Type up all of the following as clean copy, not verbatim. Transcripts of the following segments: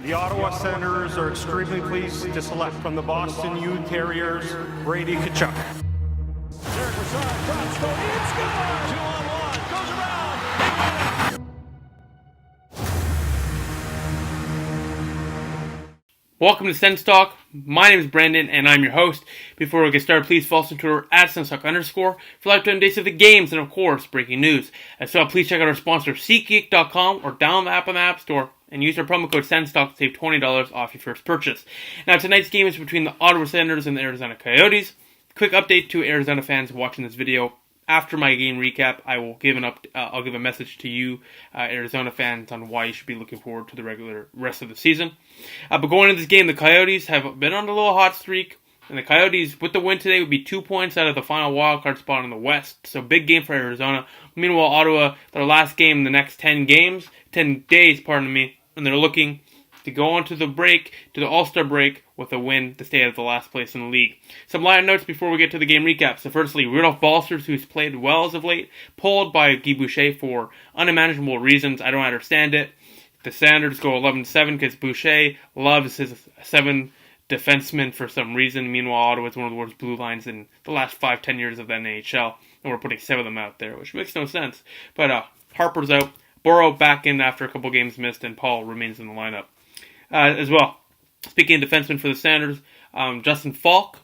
The Ottawa Senators are extremely pleased to select from the Boston U Terriers, Brady Tkachuk. Derek Brassard drops, goal, in, score! 2-on-1, goes around. Welcome to Sens Talk. My name is Brandon, and I'm your host. Before we get started, please follow us on Twitter at @SensTalk_ for live updates of the games and, of course, breaking news. As well, please check out our sponsor, SeatGeek.com, or download the app on the App Store and use our promo code SensTalk to save $20 off your first purchase. Now, tonight's game is between the Ottawa Senators and the Arizona Coyotes. Quick update to Arizona fans watching this video. After my game recap, I will give I'll give a message to you, Arizona fans, on why you should be looking forward to the rest of the season. But going into this game, the Coyotes have been on a little hot streak, and the Coyotes, with the win today, would be 2 points out of the final wildcard spot in the West. So big game for Arizona. Meanwhile, Ottawa, their last game in the next 10 days, and they're looking to go on to the All-Star break with a win to stay at the last place in the league. Some line notes before we get to the game recap. So firstly, Rudolph Balcers, who's played well as of late, pulled by Guy Boucher for unimaginable reasons. I don't understand it. The Senators go 11-7 because Boucher loves his 7 defensemen for some reason. Meanwhile, Ottawa is one of the worst blue lines in the last 5-10 years of the NHL, and we're putting 7 of them out there, which makes no sense. But Harper's out, Burrow back in after a couple games missed, and Paul remains in the lineup. As well, speaking of defensemen for the Senators, Justin Falk,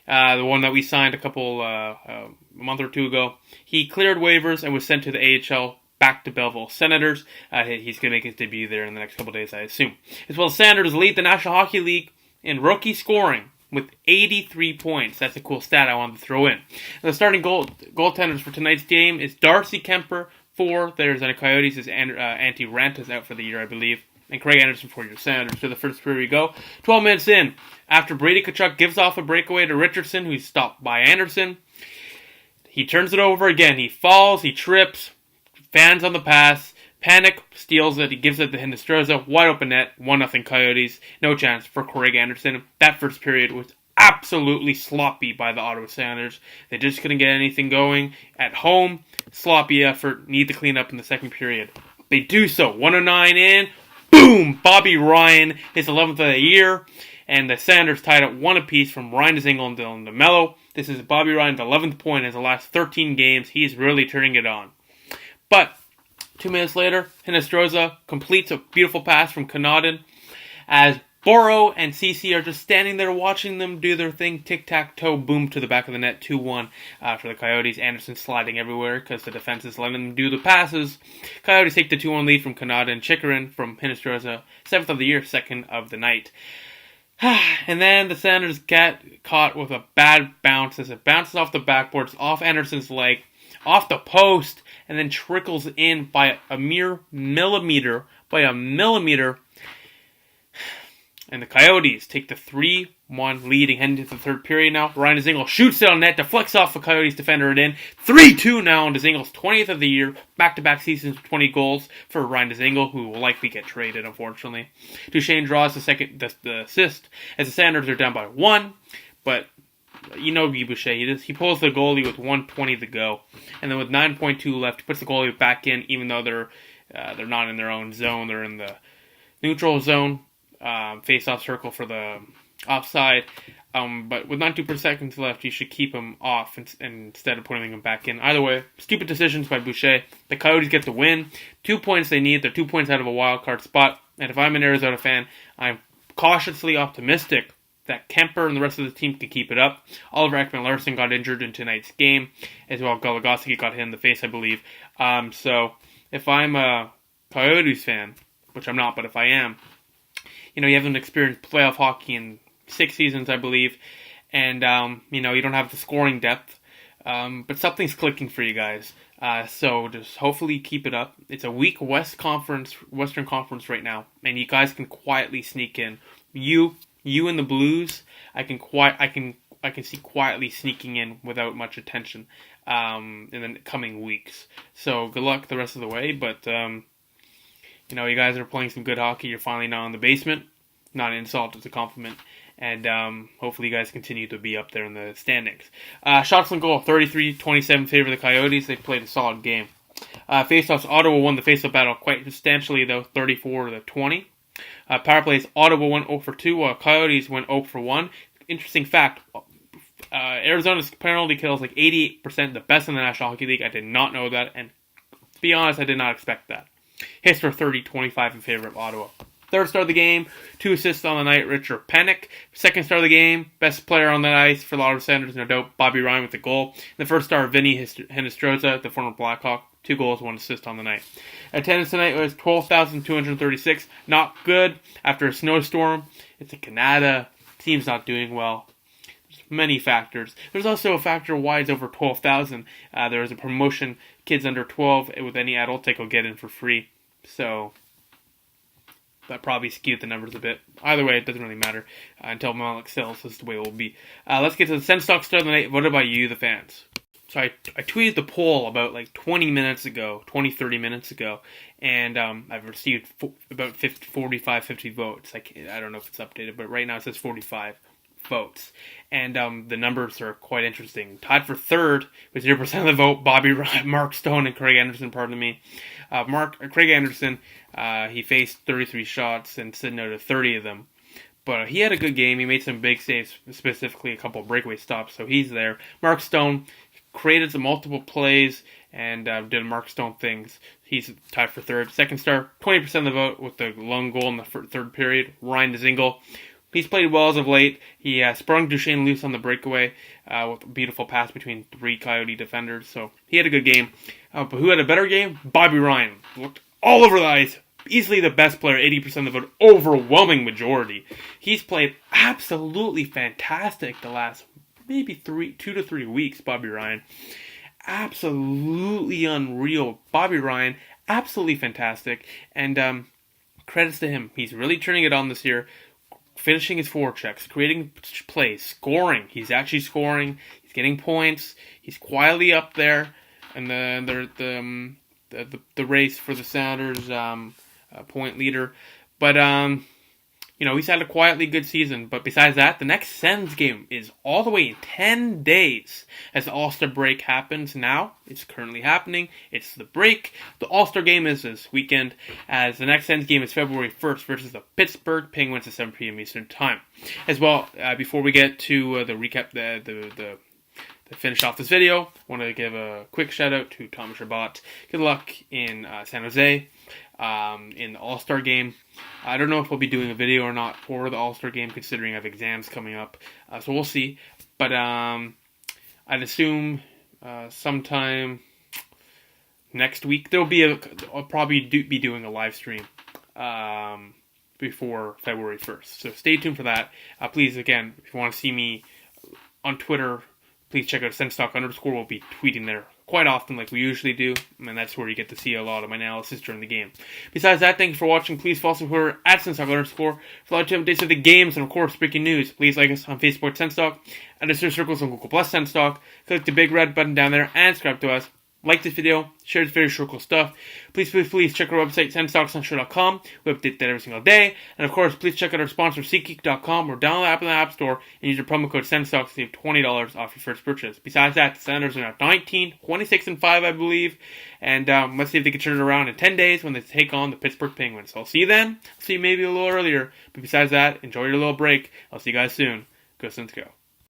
the one that we signed a month or two ago, he cleared waivers and was sent to the AHL back to Belleville Senators. He's going to make his debut there in the next couple of days, I assume. As well, Senators lead the National Hockey League in rookie scoring with 83 points. That's a cool stat I wanted to throw in. The starting goaltenders for tonight's game is Darcy Kemper for the Arizona Coyotes, as Antti Raanta is out for the year, I believe. And Craig Anderson for your Senators. To the first period we go. 12 minutes in, after Brady Tkachuk gives off a breakaway to Richardson, who's stopped by Anderson, he turns it over again. He falls, he trips, fans on the pass, panic, steals it, he gives it to Hinestroza, wide open net, 1-0 Coyotes, no chance for Craig Anderson. That first period was absolutely sloppy by the Ottawa Senators. They just couldn't get anything going. At home, sloppy effort, need to clean up in the second period. They do so, 109 in, boom! Bobby Ryan, his 11th of the year, and the Senators tied up 1 apiece from Ryan Dzingel and Dylan DeMello. This is Bobby Ryan's 11th point in his last 13 games. He's really turning it on. But 2 minutes later, Hinestroza completes a beautiful pass from Connaughton as Burrow and CC are just standing there watching them do their thing. Tic-tac-toe, boom, to the back of the net, 2-1 for the Coyotes. Anderson sliding everywhere because the defense is letting them do the passes. Coyotes take the 2-1 lead from Connaughton. Chikrin from Hinestroza, 7th of the year, 2nd of the night. And then the Senators get caught with a bad bounce as it bounces off the backboards, off Anderson's leg, off the post, and then trickles in by a mere millimeter. And the Coyotes take the 3-1 leading heading into the third period now. Ryan Dzingel shoots it on net, deflects off the Coyotes defender and in. 3-2 now on Dzingel's 20th of the year. Back-to-back seasons with 20 goals for Ryan Dzingel, who will likely get traded, unfortunately. Duchesne draws the assist as the Senators are down by 1. But you know Guy Boucher, he pulls the goalie with 1:20 to go. And then with 9.2 left, he puts the goalie back in, even though they're not in their own zone. They're in the neutral zone. Face-off circle for the offside. But with 92 seconds left, you should keep him off instead of putting him back in. Either way, stupid decisions by Boucher. The Coyotes get the win. 2 points they need. They're 2 points out of a wild card spot. And if I'm an Arizona fan, I'm cautiously optimistic that Kemper and the rest of the team can keep it up. Oliver Ekman-Larsson got injured in tonight's game, as well. Goligoski got hit in the face, I believe. So if I'm a Coyotes fan, which I'm not, but if I am, you haven't experienced playoff hockey in 6 seasons, I believe, and, you don't have the scoring depth, but something's clicking for you guys, so just hopefully keep it up. It's a weak Western Conference right now, and you guys can quietly sneak in. You and the Blues, I can see quietly sneaking in without much attention, in the coming weeks, so good luck the rest of the way, but, you guys are playing some good hockey. You're finally not in the basement. Not an insult, it's a compliment. And hopefully you guys continue to be up there in the standings. Shots on goal, 33-27 favor of the Coyotes. They played a solid game. Faceoffs, Ottawa won the faceoff battle quite substantially, though, 34-20. Power plays, Ottawa went 0 for 2, while Coyotes went 0 for 1. Interesting fact, Arizona's penalty kill is like 88%, the best in the National Hockey League. I did not know that, and to be honest, I did not expect that. Hits for 30-25 in favor of Ottawa. Third star of the game, 2 assists on the night, Richard Panik. Second star of the game, best player on the ice for the Ottawa Senators, no doubt, Bobby Ryan with the goal. The first star, Vinny Hinostroza, the former Blackhawk, 2 goals, 1 assist on the night. Attendance tonight was 12,236. Not good after a snowstorm. It's in Canada. Team's not doing well. There's many factors. There's also a factor why it's over 12,000. There was a promotion, kids under 12 with any adult ticket will get in for free. So that probably skewed the numbers a bit. Either way, it doesn't really matter until Malik sells. This is the way it will be. Let's get to the Sens Stock Star of the Night, voted by you, the fans. So I tweeted the poll about like 30 minutes ago, and I've received about 45, 50 votes. I don't know if it's updated, but right now it says 45 votes. And the numbers are quite interesting. Tied for third with 0% of the vote, Bobby Ryan, Mark Stone, and Craig Anderson, pardon me. Craig Anderson, he faced 33 shots and said no to 30 of them. But he had a good game. He made some big saves, specifically a couple of breakaway stops, so he's there. Mark Stone created some multiple plays and did Mark Stone things. He's tied for third. Second star, 20% of the vote with the lone goal in the third period, Ryan Dzingel. He's played well as of late. He sprung Duchesne loose on the breakaway with a beautiful pass between 3 Coyote defenders. So he had a good game. But who had a better game? Bobby Ryan. Looked all over the ice. Easily the best player, 80% of the vote, overwhelming majority. He's played absolutely fantastic the last maybe 2 to 3 weeks, Bobby Ryan. Absolutely unreal. Bobby Ryan, absolutely fantastic. And credits to him. He's really turning it on this year. Finishing his forechecks, creating plays, scoring. He's actually scoring. He's getting points. He's quietly up there. And the race for the Sounders point leader. But he's had a quietly good season. But besides that, the next Sens game is all the way in 10 days as the All-Star break happens now. It's currently happening. It's the break. The All-Star game is this weekend, as the next Sens game is February 1st versus the Pittsburgh Penguins at 7 p.m. Eastern Time. As well, before we get to the recap, the finish off this video, I want to give a quick shout out to Thomas Chabot. Good luck in San Jose in the All-Star game. I don't know if we'll be doing a video or not for the All-Star game, considering I have exams coming up. So we'll see. But I'd assume sometime next week I'll probably be doing a live stream before February 1st. So stay tuned for that. Please, again, if you want to see me on Twitter, please check out Senstock_. We'll be tweeting there quite often like we usually do, and that's where you get to see a lot of my analysis during the game. Besides that, thank you for watching. Please follow us on Twitter at Senstock_ for live updates of the games and, of course, breaking news. Please like us on Facebook, Senstock, and the search circles on Google Plus Senstock. Click the big red button down there and subscribe to us. Like this video, share this video, show cool stuff. Please check our website, senstocksonshow.com. We update that every single day. And of course, please check out our sponsor, SeatGeek.com, or download the app in the App Store and use your promo code SENSTOCK to save $20 off your first purchase. Besides that, the Senators are now 19, 26-5, I believe. And let's see if they can turn it around in 10 days when they take on the Pittsburgh Penguins. So I'll see you then. I'll see you maybe a little earlier. But besides that, enjoy your little break. I'll see you guys soon. Go Sens, go.